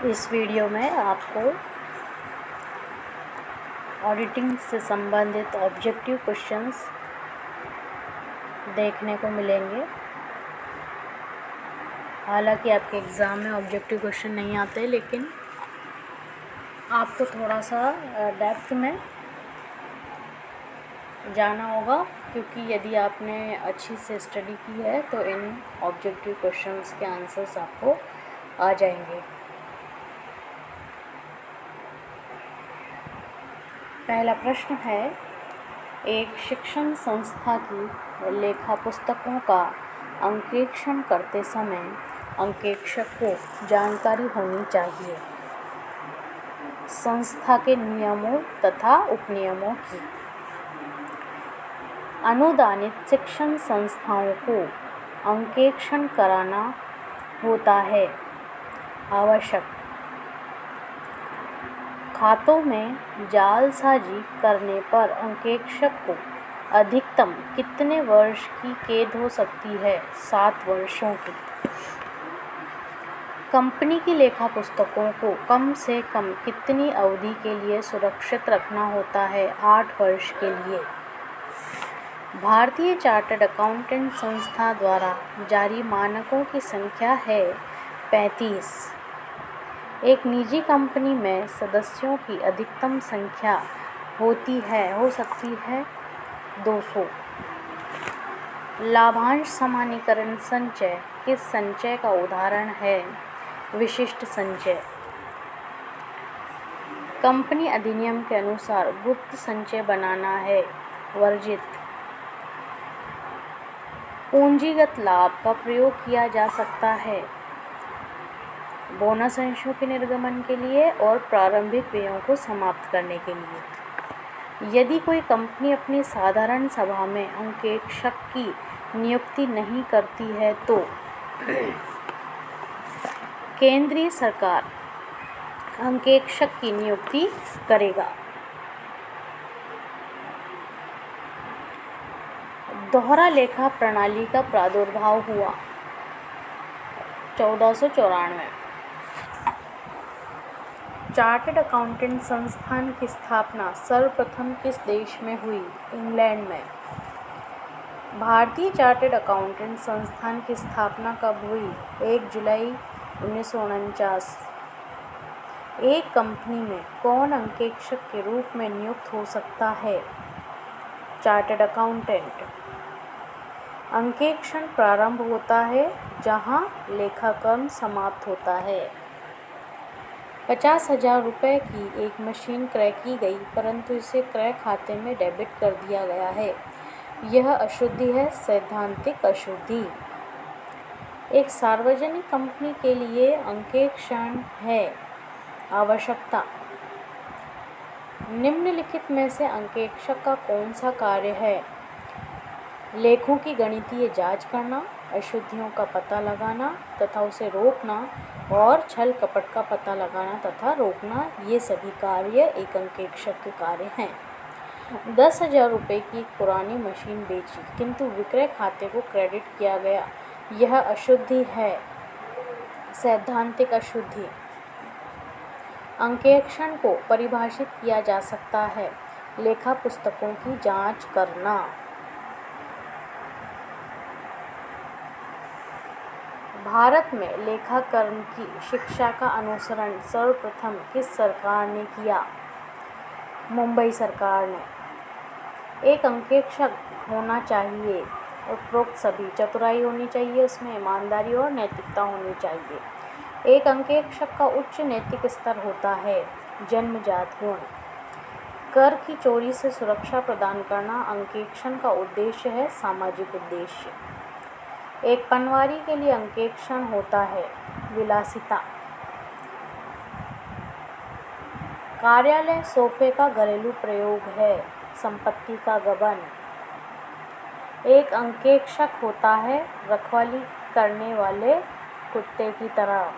इस वीडियो में आपको ऑडिटिंग से संबंधित ऑब्जेक्टिव क्वेश्चंस देखने को मिलेंगे। हालांकि आपके एग्ज़ाम में ऑब्जेक्टिव क्वेश्चन नहीं आते, लेकिन आपको थोड़ा सा डेप्थ में जाना होगा, क्योंकि यदि आपने अच्छी से स्टडी की है तो इन ऑब्जेक्टिव क्वेश्चंस के आंसर्स आपको आ जाएंगे। पहला प्रश्न है, एक शिक्षण संस्था की लेखा पुस्तकों का अंकेक्षण करते समय अंकेक्षक को जानकारी होनी चाहिए संस्था के नियमों तथा उपनियमों की। अनुदानित शिक्षण संस्थाओं को अंकेक्षण कराना होता है आवश्यक। खातों में जालसाजी करने पर अंकेक्षक को अधिकतम कितने वर्ष की कैद हो सकती है? 7 वर्षों की। कंपनी की लेखा पुस्तकों को कम से कम कितनी अवधि के लिए सुरक्षित रखना होता है? 8 वर्ष के लिए। भारतीय चार्टर्ड अकाउंटेंट संस्था द्वारा जारी मानकों की संख्या है 35। एक निजी कंपनी में सदस्यों की अधिकतम संख्या हो सकती है 200। लाभांश समानीकरण संचय किस संचय का उदाहरण है? विशिष्ट संचय। कंपनी अधिनियम के अनुसार गुप्त संचय बनाना है वर्जित। पूंजीगत लाभ का प्रयोग किया जा सकता है बोनस अंशों के निर्गमन के लिए और प्रारंभिक व्ययों को समाप्त करने के लिए। यदि कोई कंपनी अपनी साधारण सभा में अंकेक्षक की नियुक्ति नहीं करती है तो केंद्रीय सरकार अंकेक्षक की नियुक्ति करेगा। दोहरा लेखा प्रणाली का प्रादुर्भाव हुआ 1494। चार्टर्ड अकाउंटेंट संस्थान की स्थापना सर्वप्रथम किस देश में हुई? इंग्लैंड में। भारतीय चार्टर्ड अकाउंटेंट संस्थान की स्थापना कब हुई? 1 जुलाई 1949। एक कंपनी में कौन अंकेक्षक के रूप में नियुक्त हो सकता है? Chartered accountant. अंकेक्षण प्रारंभ होता है जहां लेखाक्रम समाप्त होता है। 50,000 रुपये की एक मशीन क्रय की गई, परंतु इसे क्रय खाते में डेबिट कर दिया गया है। यह अशुद्धि है, सैद्धांतिक अशुद्धि। एक सार्वजनिक कंपनी के लिए अंकेक्षण है आवश्यकता। निम्नलिखित में से अंकेक्षक का कौन सा कार्य है? लेखों की गणितीय जांच करना, अशुद्धियों का पता लगाना तथा उसे रोकना और छल कपट का पता लगाना तथा रोकना, ये सभी कार्य एक अंकेक्षक के कार्य हैं। 10,000 रुपये की एक पुरानी मशीन बेची, किंतु विक्रय खाते को क्रेडिट किया गया, यह अशुद्धि है, सैद्धांतिक अशुद्धि। अंकेक्षण को परिभाषित किया जा सकता है लेखा पुस्तकों की जांच करना। भारत में लेखाकरण की शिक्षा का अनुसरण सर्वप्रथम किस सरकार ने किया? मुंबई सरकार ने। एक अंकेक्षक होना चाहिए, उपरोक्त सभी चतुराई होनी चाहिए, उसमें ईमानदारी और नैतिकता होनी चाहिए। एक अंकेक्षक का उच्च नैतिक स्तर होता है जन्मजात गुण। कर की चोरी से सुरक्षा प्रदान करना अंकेक्षण का उद्देश्य है, सामाजिक उद्देश्य। एक पनवारी के लिए अंकेक्षण होता है विलासिता। कार्यालय सोफे का घरेलू प्रयोग है संपत्ति का गबन। एक अंकेक्षक होता है रखवाली करने वाले कुत्ते की तरह।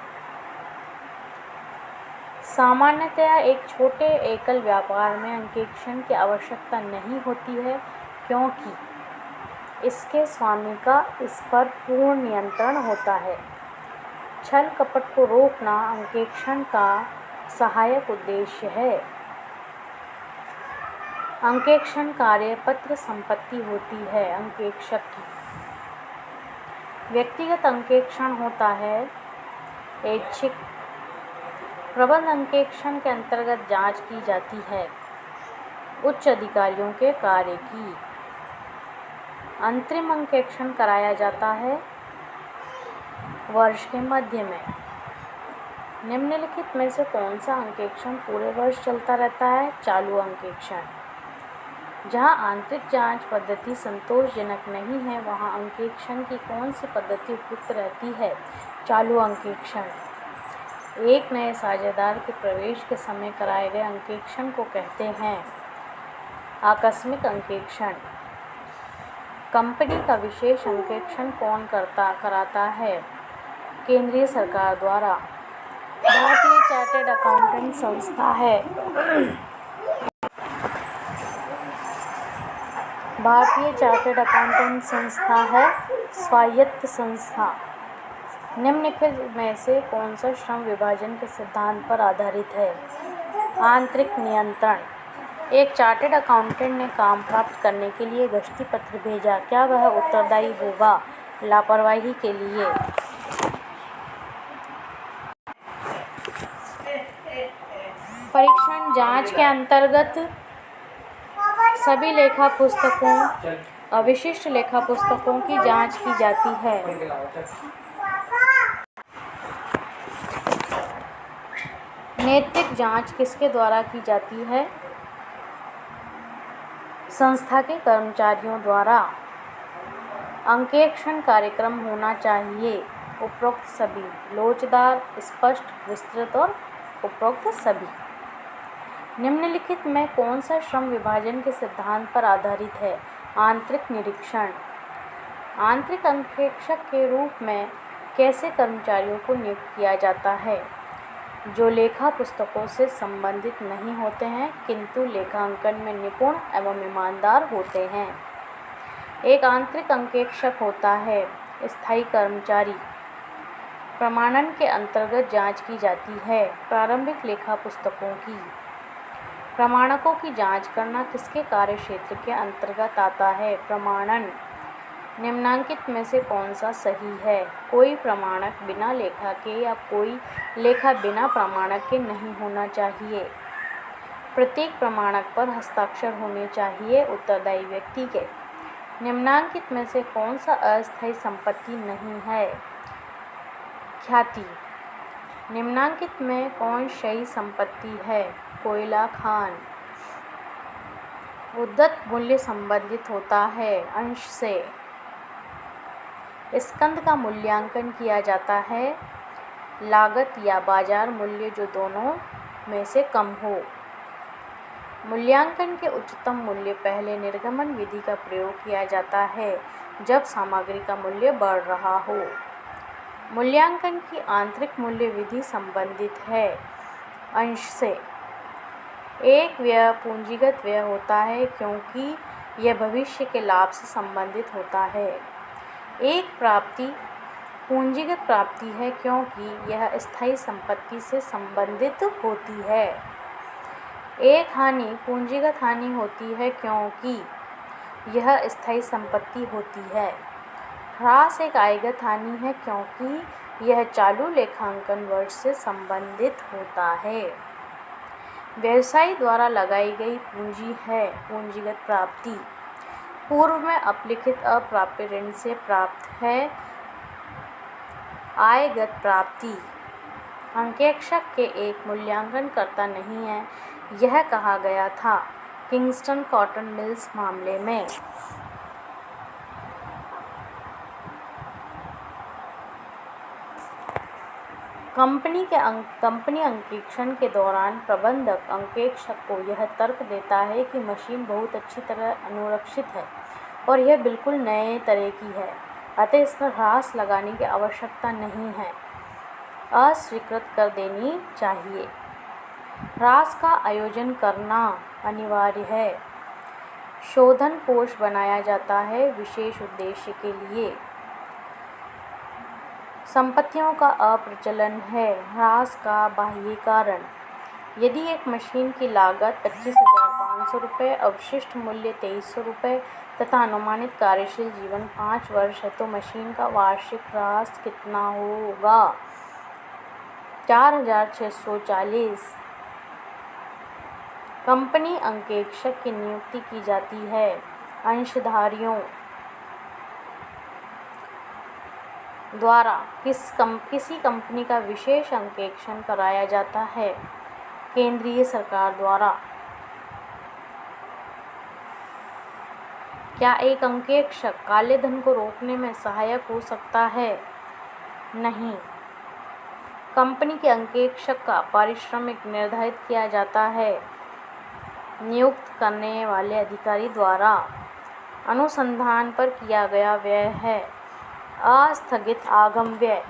सामान्यतया एक छोटे एकल व्यापार में अंकेक्षण की आवश्यकता नहीं होती है, क्योंकि इसके स्वामी का इस पर पूर्ण नियंत्रण होता है। छल कपट को रोकना अंकेक्षण का सहायक उद्देश्य है। अंकेक्षण कार्य पत्र संपत्ति होती है अंकेक्षक की। व्यक्तिगत अंकेक्षण होता है ऐच्छिक। प्रबंध अंकेक्षण के अंतर्गत जांच की जाती है उच्च अधिकारियों के कार्य की। अंतरिम अंकेक्षण कराया जाता है वर्ष के मध्य में। निम्नलिखित में से कौन सा अंकेक्षण पूरे वर्ष चलता रहता है? चालू अंकेक्षण। जहां आंतरिक जांच पद्धति संतोषजनक नहीं है वहां अंकेक्षण की कौन सी पद्धति उपयुक्त रहती है? चालू अंकेक्षण। एक नए साझेदार के प्रवेश के समय कराए गए अंकेक्षण को कहते हैं आकस्मिक अंकेक्षण। कंपनी का विशेष अंकेक्षण कौन कराता है? केंद्रीय सरकार द्वारा। भारतीय चार्टर्ड अकाउंटेंट संस्था है। भारतीय चार्टर्ड अकाउंटेंट संस्था है स्वायत्त संस्था। निम्नलिखित में से कौन सा श्रम विभाजन के सिद्धांत पर आधारित है? आंतरिक नियंत्रण। एक चार्टर्ड अकाउंटेंट ने काम प्राप्त करने के लिए गश्ती पत्र भेजा। क्या वह उत्तरदायी होगा लापरवाही के लिए? परीक्षण जांच के अंतर्गत सभी लेखा पुस्तकों अविशिष्ट लेखा पुस्तकों की जांच की जाती है। नैतिक जांच किसके द्वारा की जाती है? संस्था के कर्मचारियों द्वारा। अंकेक्षण कार्यक्रम होना चाहिए उपरोक्त सभी। लोचदार, स्पष्ट, विस्तृत और उपरोक्त सभी। निम्नलिखित में कौन सा श्रम विभाजन के सिद्धांत पर आधारित है? आंतरिक निरीक्षण। आंतरिक अंकेक्षक के रूप में कैसे कर्मचारियों को नियुक्त किया जाता है? जो लेखा पुस्तकों से संबंधित नहीं होते हैं किंतु लेखांकन में निपुण एवं ईमानदार होते हैं। एक आंतरिक अंकेक्षक होता है स्थायी कर्मचारी। प्रमाणन के अंतर्गत जांच की जाती है प्रारंभिक लेखा पुस्तकों की। प्रमाणकों की जांच करना किसके कार्य क्षेत्र के अंतर्गत आता है? प्रमाणन। निम्नांकित में से कौन सा सही है? कोई प्रमाणक बिना लेखा के या कोई लेखा बिना प्रमाणक के नहीं होना चाहिए। प्रत्येक प्रमाणक पर हस्ताक्षर होने चाहिए उत्तरदायी व्यक्ति के। निम्नांकित में से कौन सा अस्थायी संपत्ति नहीं है? ख्याति। निम्नांकित में कौन शायी संपत्ति है? कोयला खान। उद्धत मूल्य संबंधित होता है अंश से। स्कंद का मूल्यांकन किया जाता है लागत या बाजार मूल्य जो दोनों में से कम हो। मूल्यांकन के उच्चतम मूल्य पहले निर्गमन विधि का प्रयोग किया जाता है जब सामग्री का मूल्य बढ़ रहा हो। मूल्यांकन की आंतरिक मूल्य विधि संबंधित है अंश से। एक व्यय पूंजीगत व्यय होता है क्योंकि यह भविष्य के लाभ से संबंधित होता है। एक प्राप्ति पूंजीगत प्राप्ति है क्योंकि यह स्थायी संपत्ति से संबंधित होती है। एक हानि पूंजीगत हानि होती है क्योंकि यह स्थायी संपत्ति होती है। ह्रास एक आयगत हानि है क्योंकि यह चालू लेखांकन वर्ष से संबंधित होता है। व्यवसायी द्वारा लगाई गई पूंजी है पूंजीगत प्राप्ति। पूर्व में अपलिखित अप्राप्य ऋण से प्राप्त है आयगत प्राप्ति। अंकेक्षक के एक मूल्यांकनकर्ता नहीं है यह कहा गया था किंगस्टन कॉटन मिल्स मामले में। कंपनी अंकेक्षण के दौरान प्रबंधक अंकेक्षक को यह तर्क देता है कि मशीन बहुत अच्छी तरह अनुरक्षित है और यह बिल्कुल नए तरह की है, अतः इस पर ह्रास लगाने की आवश्यकता नहीं है, अस्वीकृत कर देनी चाहिए। ह्रास का आयोजन करना अनिवार्य है। शोधन कोष बनाया जाता है विशेष उद्देश्य के लिए। संपत्तियों का अप्रचलन है। ह्रास का बाह्य कारण: यदि एक मशीन की लागत 25,500 रुपये, अवशिष्ट मूल्य 2,300 रुपये तथा अनुमानित कार्यशील जीवन 5 वर्ष है तो मशीन का वार्षिक ह्रास कितना होगा? 4,640। कंपनी अंकेक्षक की नियुक्ति की जाती है। अंशधारियों द्वारा किसी कंपनी का विशेष अंकेक्षण कराया जाता है। केंद्रीय सरकार द्वारा। क्या एक अंकेक्षक काले धन को रोकने में सहायक हो सकता है? नहीं। कंपनी के अंकेक्षक का पारिश्रमिक निर्धारित किया जाता है नियुक्त करने वाले अधिकारी द्वारा। अनुसंधान पर किया गया व्यय है। आस्थगित आगम व्यय: